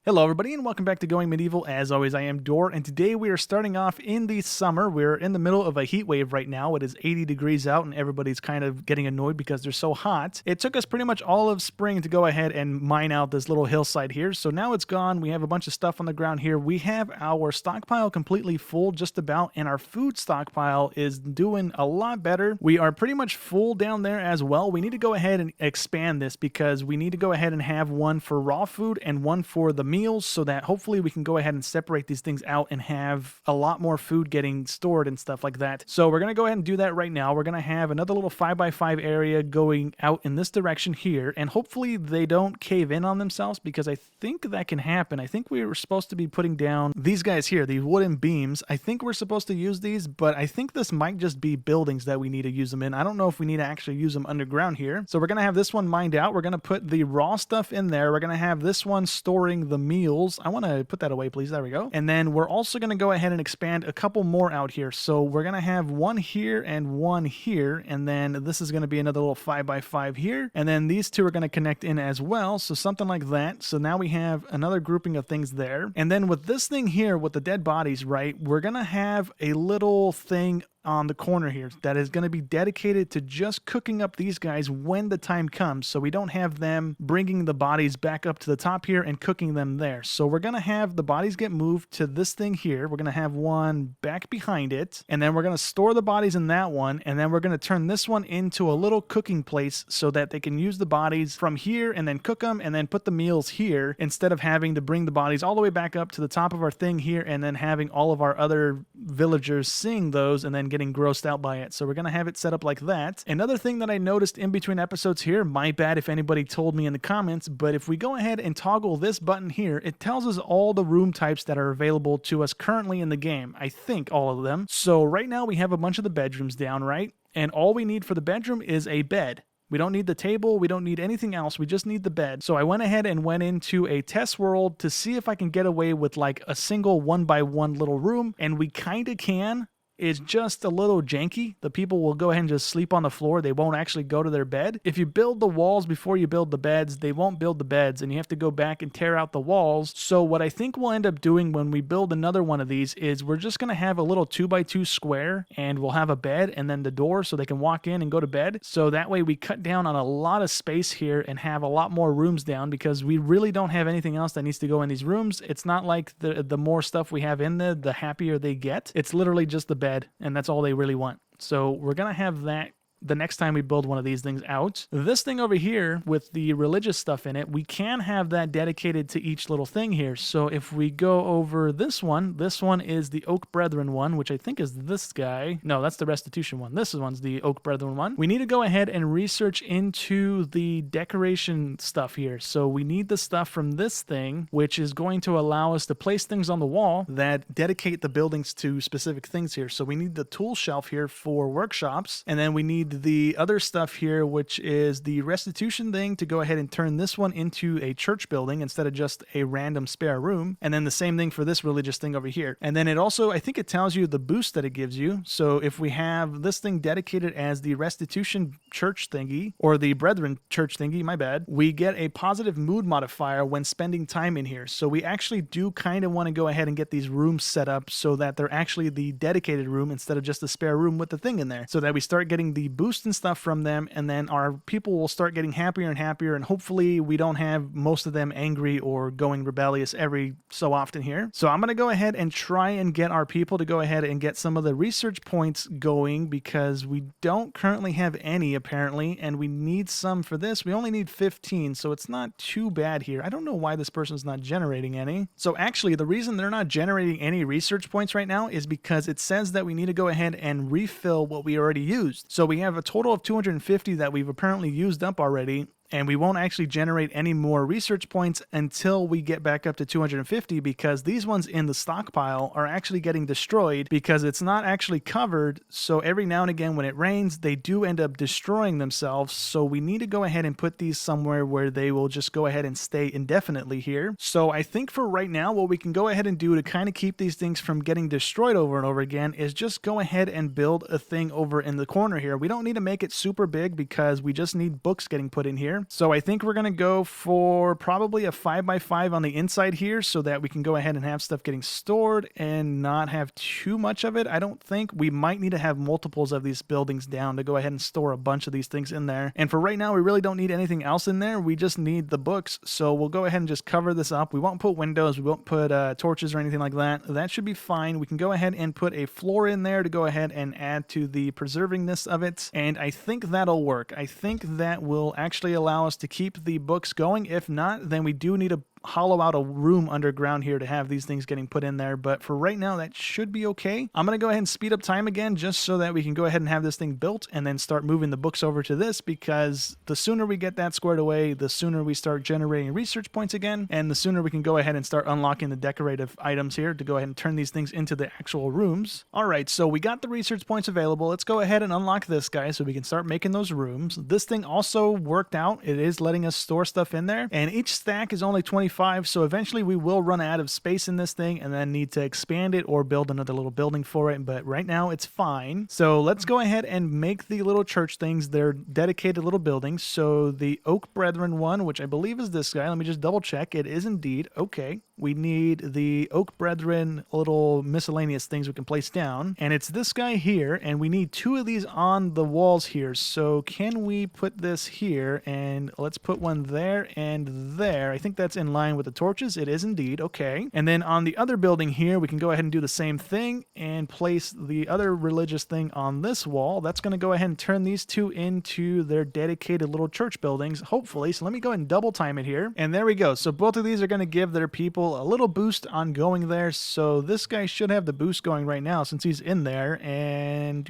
Hello everybody and welcome back to Going Medieval. As always, I am Dor, and today we are starting off in the summer. We're in the middle of a heat wave right now. It is 80 degrees out and everybody's kind of getting annoyed because they're so hot. It took us pretty much all of spring to go ahead and mine out this little hillside here. So now it's gone. We have a bunch of stuff on the ground here. We have our stockpile completely full just about, and our food stockpile is doing a lot better. We are pretty much full down there as well. We need to go ahead and expand this because we need to go ahead and have one for raw food and one for the meals, so that hopefully we can go ahead and separate these things out and have a lot more food getting stored and stuff like that. So we're going to go ahead and do that right now. We're going to have another little 5x5 area going out in this direction here, and hopefully they don't cave in on themselves, because I think that can happen. I think we were supposed to be putting down these guys here, these wooden beams. I think we're supposed to use these, but I think this might just be buildings that we need to use them in. I don't know if we need to actually use them underground here. So we're going to have this one mined out. We're going to put the raw stuff in there. We're going to have this one storing the meals. I want to put that away, please. There we go. And then we're also going to go ahead and expand a couple more out here. So we're going to have one here and one here. And then this is going to be another little 5x5 here. And then these two are going to connect in as well. So something like that. So now we have another grouping of things there. And then with this thing here, with the dead bodies, right, we're going to have a little thing on the corner here that is going to be dedicated to just cooking up these guys when the time comes, so we don't have them bringing the bodies back up to the top here and cooking them there. So we're going to have the bodies get moved to this thing here. We're going to have one back behind it, and then we're going to store the bodies in that one, and then we're going to turn this one into a little cooking place so that they can use the bodies from here and then cook them and then put the meals here, instead of having to bring the bodies all the way back up to the top of our thing here and then having all of our other villagers seeing those and then getting grossed out by it. So we're going to have it set up like that. Another thing that I noticed in between episodes here, my bad if anybody told me in the comments, but if we go ahead and toggle this button here, it tells us all the room types that are available to us currently in the game. I think all of them. So right now we have a bunch of the bedrooms down, right? And all we need for the bedroom is a bed. We don't need the table. We don't need anything else. We just need the bed. So I went ahead and went into a test world to see if I can get away with like a single 1x1 little room. And we kind of can. It's just a little janky. The people will go ahead and just sleep on the floor. They won't actually go to their bed. If you build the walls before you build the beds, they won't build the beds and you have to go back and tear out the walls. So what I think we'll end up doing when we build another one of these is we're just going to have a little 2x2 square, and we'll have a bed and then the door so they can walk in and go to bed. So that way we cut down on a lot of space here and have a lot more rooms down, because we really don't have anything else that needs to go in these rooms. It's not like the more stuff we have in there, the happier they get. It's literally just the bed, and that's all they really want. So we're gonna have that the next time we build one of these things out. This thing over here with the religious stuff in it, we can have that dedicated to each little thing here. So if we go over this one is the Oak Brethren one, which I think is this guy. No, that's the Restitution one. This one's the Oak Brethren one. We need to go ahead and research into the decoration stuff here. So we need the stuff from this thing, which is going to allow us to place things on the wall that dedicate the buildings to specific things here. So we need the tool shelf here for workshops, and then we need the other stuff here, which is the restitution thing, to go ahead and turn this one into a church building instead of just a random spare room. And then the same thing for this religious thing over here. And then it also, I think it tells you the boost that it gives you. So if we have this thing dedicated as the restitution church thingy, or the brethren church thingy, my bad, we get a positive mood modifier when spending time in here. So we actually do kind of want to go ahead and get these rooms set up so that they're actually the dedicated room instead of just a spare room with the thing in there, so that we start getting the boost and stuff from them, and then our people will start getting happier and happier, and hopefully we don't have most of them angry or going rebellious every so often here. So I'm going to go ahead and try and get our people to go ahead and get some of the research points going, because we don't currently have any apparently, and we need some for this. We only need 15, so it's not too bad here. I don't know why this person's not generating any. So actually the reason they're not generating any research points right now is because it says that we need to go ahead and refill what we already used. So we have a total of 250 that we've apparently used up already, and we won't actually generate any more research points until we get back up to 250, because these ones in the stockpile are actually getting destroyed because it's not actually covered. So every now and again when it rains, they do end up destroying themselves. So we need to go ahead and put these somewhere where they will just go ahead and stay indefinitely here. So I think for right now, what we can go ahead and do to kind of keep these things from getting destroyed over and over again is just go ahead and build a thing over in the corner here. We don't need to make it super big because we just need books getting put in here. there. So I think we're going to go for probably a 5x5 on the inside here so that we can go ahead and have stuff getting stored and not have too much of it. I don't think we might need to have multiples of these buildings down to go ahead and store a bunch of these things in there. And for right now, we really don't need anything else in there. We just need the books. So we'll go ahead and just cover this up. We won't put windows. We won't put torches or anything like that. That should be fine. We can go ahead and put a floor in there to go ahead and add to the preservingness of it. And I think that'll work. I think that will actually allow us to keep the books going. If not, then we do need to hollow out a room underground here to have these things getting put in there, but for right now that should be okay. I'm gonna go ahead and speed up time again just so that we can go ahead and have this thing built and then start moving the books over to this, because the sooner we get that squared away, the sooner we start generating research points again, and the sooner we can go ahead and start unlocking the decorative items here to go ahead and turn these things into the actual rooms. All right, so we got the research points available. Let's go ahead and unlock this guy so we can start making those rooms. This thing also worked out. It is letting us store stuff in there, and each stack is only 25, so eventually we will run out of space in this thing and then need to expand it or build another little building for it, but right now it's fine. So let's go ahead and make the little church things. They're dedicated little buildings. So the Oak Brethren one, which I believe is this guy, let me just double check. It is indeed. Okay. We need the Oak Brethren little miscellaneous things we can place down, and it's this guy here, and we need 2 of these on the walls here. So can we put this here, and let's put one there and there. I think that's in line with the torches. It is indeed. Okay. And then on the other building here, we can go ahead and do the same thing and place the other religious thing on this wall. That's going to go ahead and turn these 2 into their dedicated little church buildings, hopefully. So let me go ahead and double time it here, and there we go. So both of these are going to give their people a little boost on going there. So this guy should have the boost going right now since he's in there, and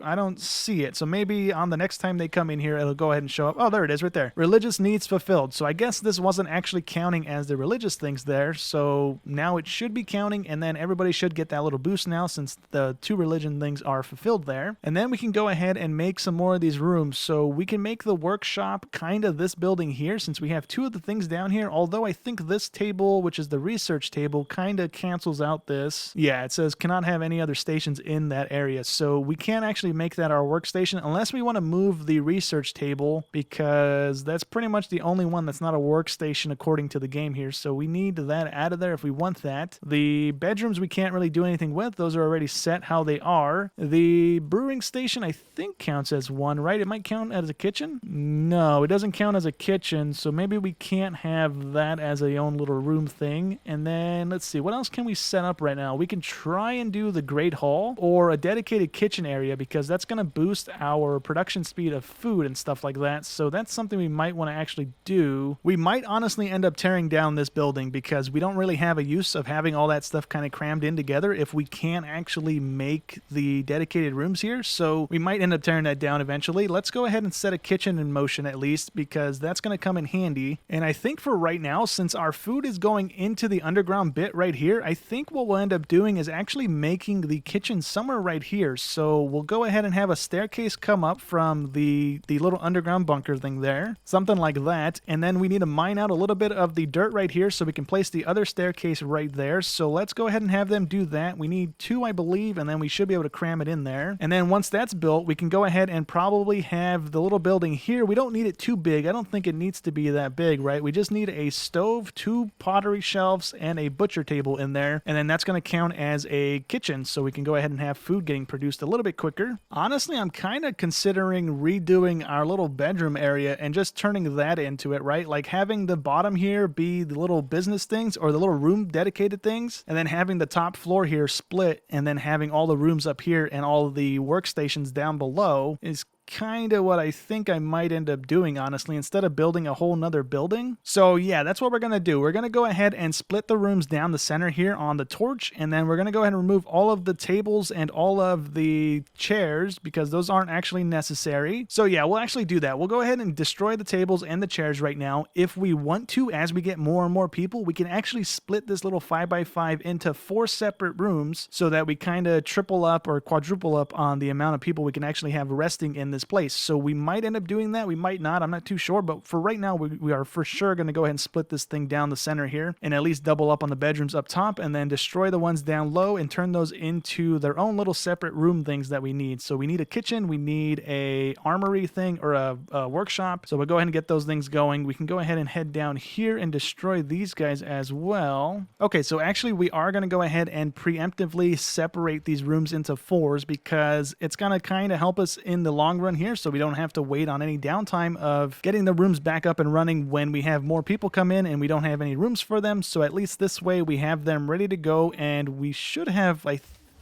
I don't see it. So maybe on the next time they come in here, it'll go ahead and show up. Oh, there it is right there. Religious needs fulfilled. So I guess this wasn't actually counting as the religious things there. So now it should be counting, and then everybody should get that little boost now since the 2 religion things are fulfilled there. And then we can go ahead and make some more of these rooms. So we can make the workshop kind of this building here since we have 2 of the things down here, although I think this table, which is the research table, kind of cancels out this. Yeah, it says cannot have any other stations in that area. So we can't actually make that our workstation unless we want to move the research table, because that's pretty much the only one that's not a workstation according to the game here. So we need that out of there if we want that. The bedrooms we can't really do anything with. Those are already set how they are. The brewing station I think counts as one, right? It might count as a kitchen? No, it doesn't count as a kitchen. So maybe we can't have that as a own little room thing. And then let's see, what else can we set up right now? We can try and do the Great Hall or a dedicated kitchen area, because that's going to boost our production speed of food and stuff like that. So that's something we might want to actually do. We might honestly end up tearing down this building because we don't really have a use of having all that stuff kind of crammed in together if we can't actually make the dedicated rooms here. So we might end up tearing that down eventually. Let's go ahead and set a kitchen in motion at least, because that's going to come in handy. And I think for right now, since our food is going into the underground bit right here, I think what we'll end up doing is actually making the kitchen somewhere right here. So we'll go ahead and have a staircase come up from the little underground bunker thing there, something like that. And then we need to mine out a little bit of the dirt right here so we can place the other staircase right there. So let's go ahead and have them do that. We need 2, I believe, and then we should be able to cram it in there. And then once that's built, we can go ahead and probably have the little building here. We don't need it too big. I don't think it needs to be that big, right? We just need a stove, 2 pottery shelves, and a butcher table in there. And then that's going to count as a kitchen, so we can go ahead and have food getting produced a little bit quicker. Honestly, I'm kind of considering redoing our little bedroom area and just turning that into it, right? Like having the bottom here be the little business things or the little room dedicated things, and then having the top floor here split, and then having all the rooms up here and all the workstations down below is kind of what I think I might end up doing, honestly, instead of building a whole nother building. So yeah, that's what we're going to do. We're going to go ahead and split the rooms down the center here on the torch, and then we're going to go ahead and remove all of the tables and all of the chairs because those aren't actually necessary. So yeah, we'll actually do that. We'll go ahead and destroy the tables and the chairs right now. If we want to, as we get more and more people, we can actually split this little 5x5 into 4 separate rooms so that we kind of triple up or quadruple up on the amount of people we can actually have resting in this this place. So we might end up doing that. We might not. I'm not too sure. But for right now, we are for sure going to go ahead and split this thing down the center here and at least double up on the bedrooms up top and then destroy the ones down low and turn those into their own little separate room things that we need. So we need a kitchen. We need a armory thing or a workshop. So we'll go ahead and get those things going. We can go ahead and head down here and destroy these guys as well. Okay, so actually we are going to go ahead and preemptively separate these rooms into 4s because it's going to kind of help us in the long run here, so we don't have to wait on any downtime of getting the rooms back up and running when we have more people come in and we don't have any rooms for them. So at least this way we have them ready to go, and we should have, I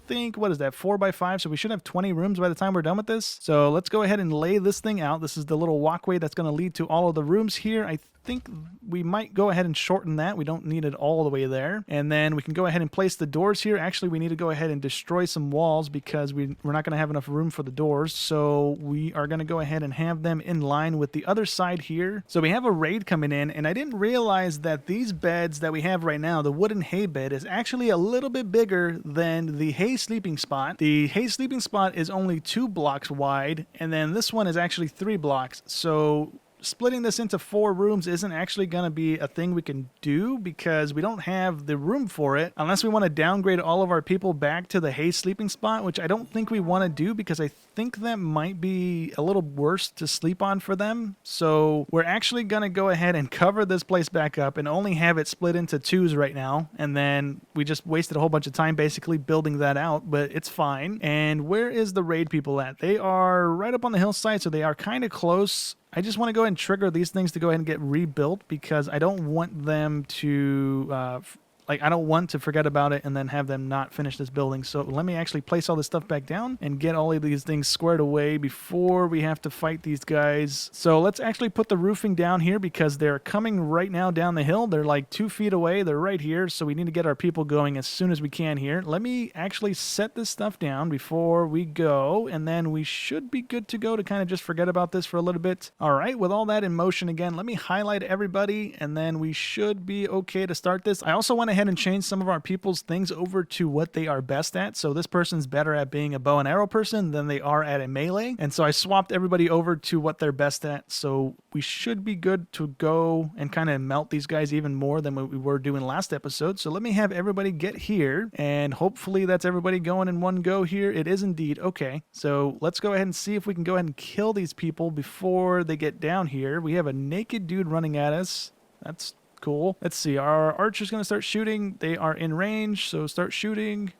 think, what is that, 4x5? So we should have 20 rooms by the time we're done with this. So let's go ahead and lay this thing out. This is the little walkway that's going to lead to all of the rooms here. I think we might go ahead and shorten that. We don't need it all the way there. And then we can go ahead and place the doors here. Actually, we need to go ahead and destroy some walls because we're not going to have enough room for the doors. So we are going to go ahead and have them in line with the other side here. So we have a raid coming in, and I didn't realize that these beds that we have right now, the wooden hay bed, is actually a little bit bigger than the hay sleeping spot. The hay sleeping spot is only 2 blocks wide, and then this one is actually 3 blocks. So splitting this into 4 rooms isn't actually going to be a thing we can do because we don't have the room for it unless we want to downgrade all of our people back to the hay sleeping spot, which I don't think we want to do because I think that might be a little worse to sleep on for them. So we're actually going to go ahead and cover this place back up and only have it split into 2s right now. And then we just wasted a whole bunch of time basically building that out, but it's fine. And where is the raid people at? They are right up on the hillside, so they are kind of close. I just want to go ahead and trigger these things to go ahead and get rebuilt because I don't want them to I don't want to forget about it and then have them not finish this building. So let me actually place all this stuff back down and get all of these things squared away before we have to fight these guys. So let's actually put the roofing down here because they're coming right now down the hill. They're like 2 feet away. They're right here. So we need to get our people going as soon as we can here. Let me actually set this stuff down before we go, and then we should be good to go to kind of just forget about this for a little bit. All right, with all that in motion again, let me highlight everybody, and then we should be okay to start this. I also want to and change some of our people's things over to what they are best at. So this person's better at being a bow and arrow person than they are at a melee. And so I swapped everybody over to what they're best at. So we should be good to go and kind of melt these guys even more than what we were doing last episode. So let me have everybody get here, and hopefully that's everybody going in one go here. It is indeed. Okay, so let's go ahead and see if we can go ahead and kill these people before they get down here. We have a naked dude running at us. That's cool. Let's see. Our archer's going to start shooting. They are in range, so start shooting.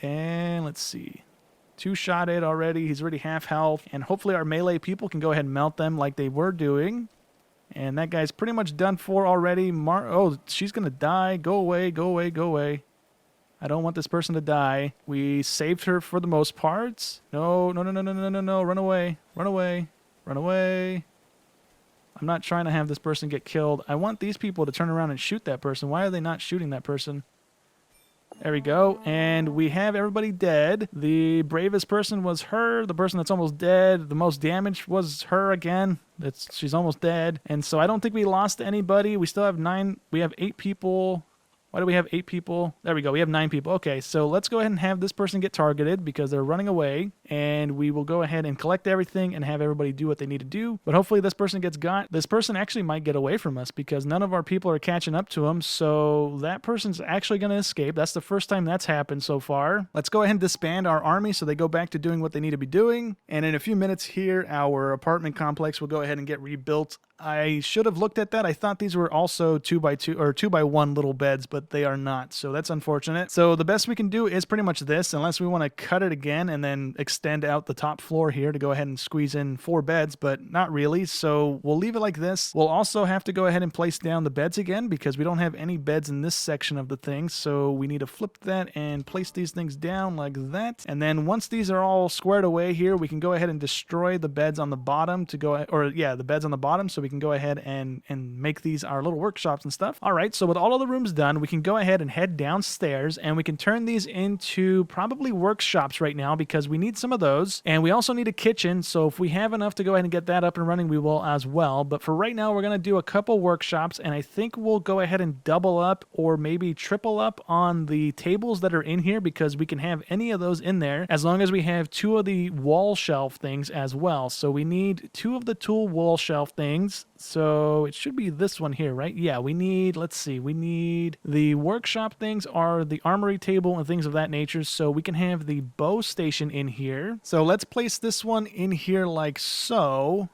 And let's see. 2-shotted already. He's already half health. And hopefully our melee people can go ahead and melt them like they were doing. And that guy's pretty much done for already. Oh, she's going to die. Go away, go away, go away. I don't want this person to die. We saved her for the most part. No, no, no, no, no, no, no, no. Run away. Run away. Run away. I'm not trying to have this person get killed. I want these people to turn around and shoot that person. Why are they not shooting that person? There we go. And we have everybody dead. The bravest person was her. The person that's almost dead. The most damage was her again. She's almost dead. And so I don't think we lost anybody. We still have 9. We have 8 people. Why do we have 8 people? There we go. We have 9 people. Okay, so let's go ahead and have this person get targeted because they're running away. And we will go ahead and collect everything and have everybody do what they need to do. But hopefully this person gets got. This person actually might get away from us because none of our people are catching up to him. So that person's actually going to escape. That's the first time that's happened so far. Let's go ahead and disband our army so they go back to doing what they need to be doing. And in a few minutes here, our apartment complex will go ahead and get rebuilt. I should have looked at that. I thought these were also 2x2 or 2x1 little beds, but they are not. So that's unfortunate. So the best we can do is pretty much this, unless we want to cut it again and then extend out the top floor here to go ahead and squeeze in 4 beds, but not really. So we'll leave it like this. We'll also have to go ahead and place down the beds again because we don't have any beds in this section of the thing. So we need to flip that and place these things down like that. And then once these are all squared away here, we can go ahead and destroy the beds on the bottom to go, the beds on the bottom, so we can go ahead and make these our little workshops and stuff. All right, so with all of the rooms done, we we can go ahead and head downstairs, and we can turn these into probably workshops right now because we need some of those. And we also need a kitchen, so if we have enough to go ahead and get that up and running, we will as well. But for right now, we're going to do a couple workshops, and I think we'll go ahead and double up or maybe triple up on the tables that are in here because we can have any of those in there as long as we have 2 of the wall shelf things as well. So we need 2 of the tool wall shelf things. So it should be this one here, right? Yeah, we need, let's see, we need the workshop things are the armory table and things of that nature. So we can have the bow station in here. So let's place this one in here like so.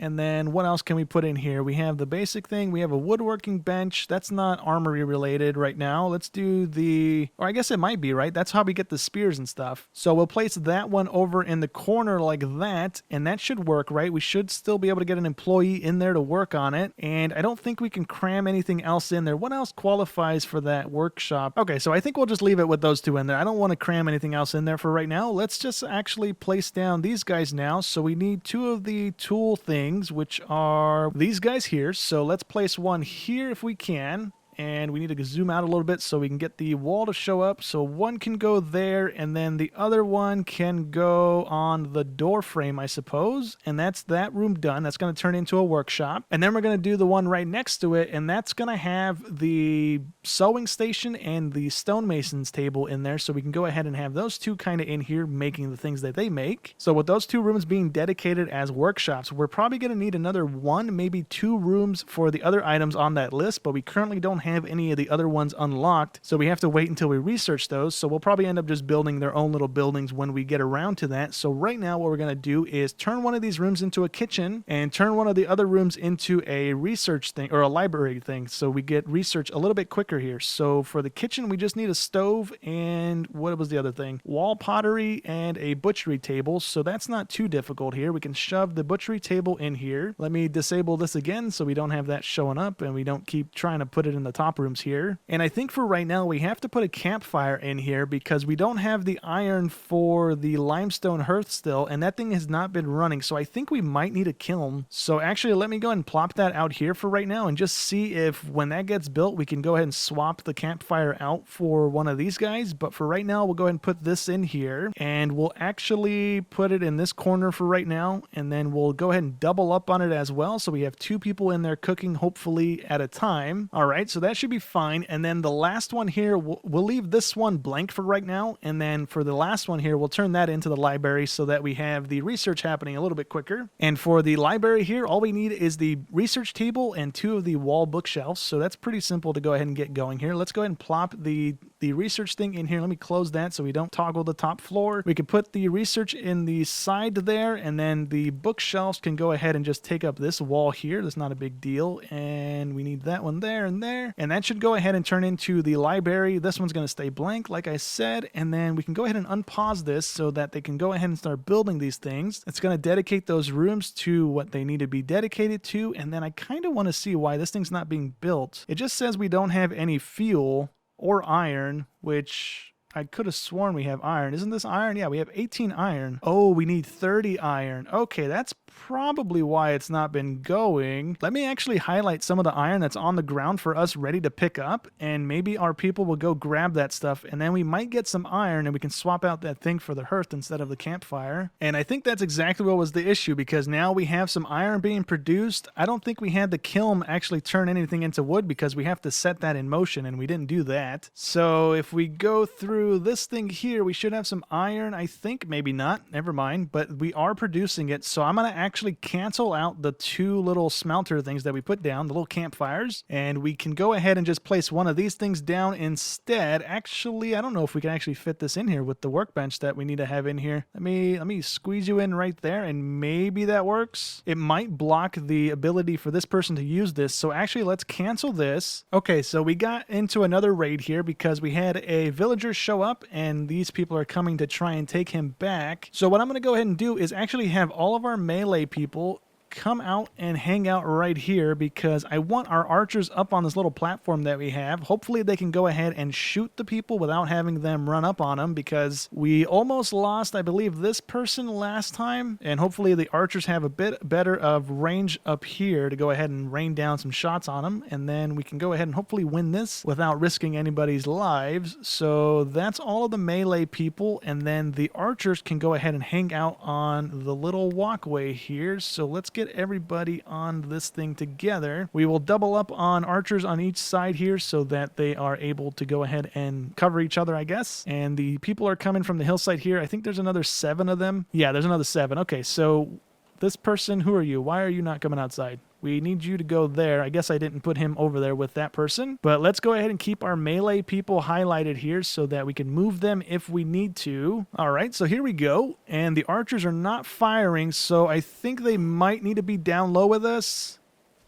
And then what else can we put in here? We have the basic thing. We have a woodworking bench. That's not armory related right now. Let's do the, or I guess it might be, right? That's how we get the spears and stuff. So we'll place that one over in the corner like that, and that should work, right? We should still be able to get an employee in there to work on it. And I don't think we can cram anything else in there. What else qualifies for that workshop? Okay, so I think we'll just leave it with those 2 in there. I don't want to cram anything else in there for right now. Let's just actually place down these guys now. So we need 2 of the tool things, which are these guys here. So let's place one here if we can. And we need to zoom out a little bit so we can get the wall to show up. So one can go there, and then the other one can go on the door frame, I suppose. And that's that room done. That's going to turn into a workshop. And then we're going to do the one right next to it, and that's going to have the sewing station and the stonemason's table in there. So we can go ahead and have those 2 kind of in here making the things that they make. So with those 2 rooms being dedicated as workshops, we're probably going to need another 1, maybe 2 rooms for the other items on that list, but we currently don't have any of the other ones unlocked, so we have to wait until we research those. So we'll probably end up just building their own little buildings when we get around to that. So right now what we're going to do is turn one of these rooms into a kitchen and turn one of the other rooms into a research thing or a library thing, so we get research a little bit quicker here. So for the kitchen, we just need a stove and what was the other thing? Wall pottery and a butchery table. So that's not too difficult here. We can shove the butchery table in here. Let me disable this again so we don't have that showing up and we don't keep trying to put it in the top rooms here. And I think for right now we have to put a campfire in here because we don't have the iron for the limestone hearth still, and that thing has not been running. So I think we might need a kiln. So actually let me go ahead and plop that out here for right now and just see if when that gets built we can go ahead and swap the campfire out for one of these guys. But for right now we'll go ahead and put this in here, and we'll actually put it in this corner for right now, and then we'll go ahead and double up on it as well, so we have 2 people in there cooking hopefully at a time. All right, so that should be fine. And then the last one here, we'll leave this one blank for right now, and then for the last one here, we'll turn that into the library so that we have the research happening a little bit quicker. And for the library here, all we need is the research table and 2 of the wall bookshelves, so that's pretty simple to go ahead and get going here. Let's go ahead and plop the research thing in here. Let me close that so we don't toggle the top floor. We can put the research in the side there, and then the bookshelves can go ahead and just take up this wall here. That's not a big deal. And we need that one there and there, and that should go ahead and turn into the library. This one's going to stay blank like I said, and then we can go ahead and unpause this so that they can go ahead and start building these things. It's going to dedicate those rooms to what they need to be dedicated to. And then I kind of want to see why this thing's not being built. It just says we don't have any fuel or iron, which I could have sworn we have iron. Isn't this iron? Yeah, we have 18 iron. Oh, we need 30 iron. Okay, that's probably why it's not been going. Let me actually highlight some of the iron that's on the ground for us ready to pick up, and maybe our people will go grab that stuff, and then we might get some iron and we can swap out that thing for the hearth instead of the campfire. And I think that's exactly what was the issue, because now we have some iron being produced. I don't think we had the kiln actually turn anything into wood because we have to set that in motion, and we didn't do that. So if we go through this thing here, we should have some iron, I think. Maybe not, never mind, but we are producing it. So I'm going to actually cancel out the 2 little smelter things that we put down, the little campfires, and we can go ahead and just place one of these things down instead. Actually, I don't know if we can actually fit this in here with the workbench that we need to have in here. Let me squeeze you in right there, and maybe that works. It might block the ability for this person to use this, so actually let's cancel this. Okay, so we got into another raid here because we had a villager show up, and these people are coming to try and take him back. So what I'm going to go ahead and do is actually have all of our melee people come out and hang out right here because I want our archers up on this little platform that we have. Hopefully they can go ahead and shoot the people without having them run up on them, because we almost lost, I believe, this person last time, and hopefully the archers have a bit better of range up here to go ahead and rain down some shots on them, and then we can go ahead and hopefully win this without risking anybody's lives. So that's all of the melee people, and then the archers can go ahead and hang out on the little walkway here. So let's get everybody on this thing together. We will double up on archers on each side here so that they are able to go ahead and cover each other, I guess. And the people are coming from the hillside here. I think there's another 7 of them. Yeah, there's another 7. Okay, so this person, who are you? Why are you not coming outside? We need you to go there. I guess I didn't put him over there with that person. But let's go ahead and keep our melee people highlighted here so that we can move them if we need to. All right, so here we go. And the archers are not firing, so I think they might need to be down low with us.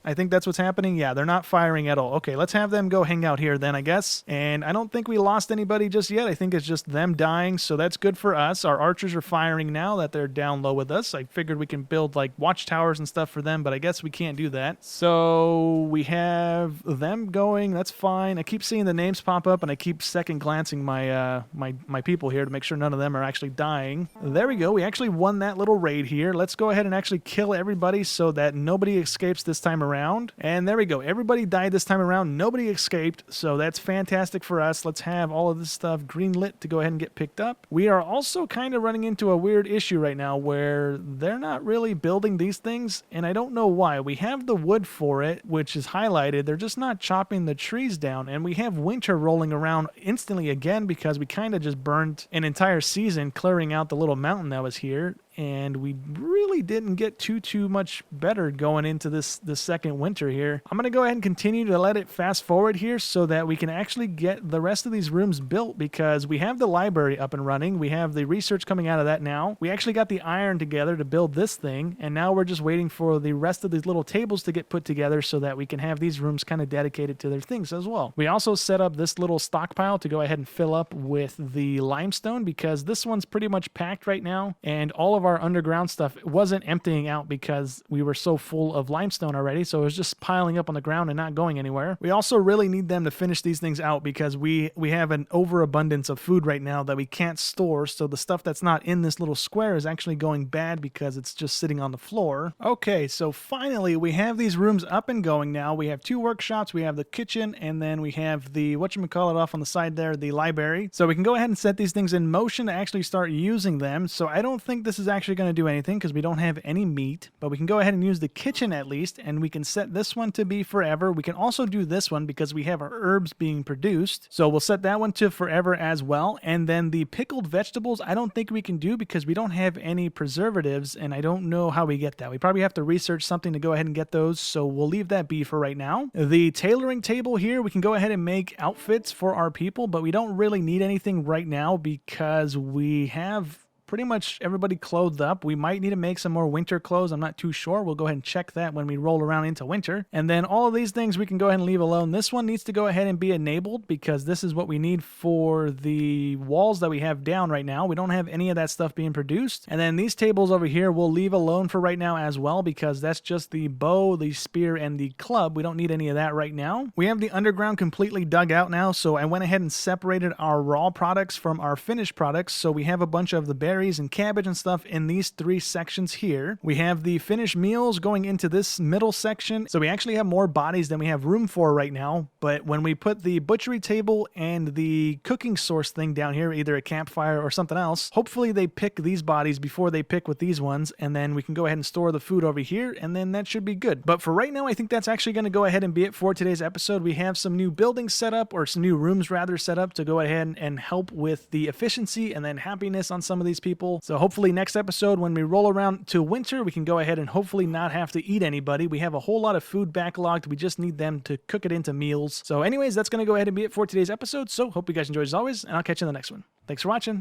I think that's what's happening. Yeah, they're not firing at all. Okay, let's have them go hang out here then, I guess. And I don't think we lost anybody just yet. I think it's just them dying, so that's good for us. Our archers are firing now that they're down low with us. I figured we can build like watchtowers and stuff for them, but I guess we can't do that. So we have them going. That's fine. I keep seeing the names pop up, and I keep second glancing my my people here to make sure none of them are actually dying. There we go. We actually won that little raid here. Let's go ahead and actually kill everybody so that nobody escapes this time around. And there we go. Everybody died this time around. Nobody escaped. So that's fantastic for us. Let's have all of this stuff green lit to go ahead and get picked up. We are also kind of running into a weird issue right now where they're not really building these things, and I don't know why. We have the wood for it, which is highlighted. They're just not chopping the trees down, and we have winter rolling around instantly again because we kind of just burned an entire season clearing out the little mountain that was here. And we really didn't get too much better going into this second winter here. I'm going to go ahead and continue to let it fast forward here so that we can actually get the rest of these rooms built, because we have the library up and running. We have the research coming out of that now. We actually got the iron together to build this thing, and now we're just waiting for the rest of these little tables to get put together so that we can have these rooms kind of dedicated to their things as well. We also set up this little stockpile to go ahead and fill up with the limestone, because this one's pretty much packed right now, and all of our underground stuff wasn't emptying out because we were so full of limestone already, so it was just piling up on the ground and not going anywhere. We also really need them to finish these things out because we have an overabundance of food right now that we can't store, so the stuff that's not in this little square is actually going bad because it's just sitting on the floor. Okay, so finally we have these rooms up and going now. We have 2 workshops, we have the kitchen, and then we have the, whatchamacallit, off on the side there, the library. So we can go ahead and set these things in motion to actually start using them. So I don't think this is actually going to do anything because we don't have any meat, but we can go ahead and use the kitchen at least, and we can set this one to be forever. We can also do this one because we have our herbs being produced, so we'll set that one to forever as well. And then the pickled vegetables I don't think we can do because we don't have any preservatives, and I don't know how we get that. We probably have to research something to go ahead and get those, so we'll leave that be for right now. The tailoring table here, we can go ahead and make outfits for our people, but we don't really need anything right now because we have pretty much everybody clothed up. We might need to make some more winter clothes. I'm not too sure. We'll go ahead and check that when we roll around into winter. And then all of these things we can go ahead and leave alone. This one needs to go ahead and be enabled because this is what we need for the walls that we have down right now. We don't have any of that stuff being produced. And then these tables over here we'll leave alone for right now as well because that's just the bow, the spear, and the club. We don't need any of that right now. We have the underground completely dug out now, so I went ahead and separated our raw products from our finished products. So we have a bunch of the berries and cabbage and stuff in these 3 sections here. We have the finished meals going into this middle section. So we actually have more bodies than we have room for right now. But when we put the butchery table and the cooking source thing down here, either a campfire or something else, hopefully they pick these bodies before they pick with these ones. And then we can go ahead and store the food over here. And then that should be good. But for right now, I think that's actually going to go ahead and be it for today's episode. We have some new buildings set up, or some new rooms rather set up, to go ahead and help with the efficiency and then happiness on some of these people. So hopefully next episode, when we roll around to winter, we can go ahead and hopefully not have to eat anybody. We have a whole lot of food backlogged. We just need them to cook it into meals. So anyways, that's going to go ahead and be it for today's episode. So hope you guys enjoyed as always, and I'll catch you in the next one. Thanks for watching.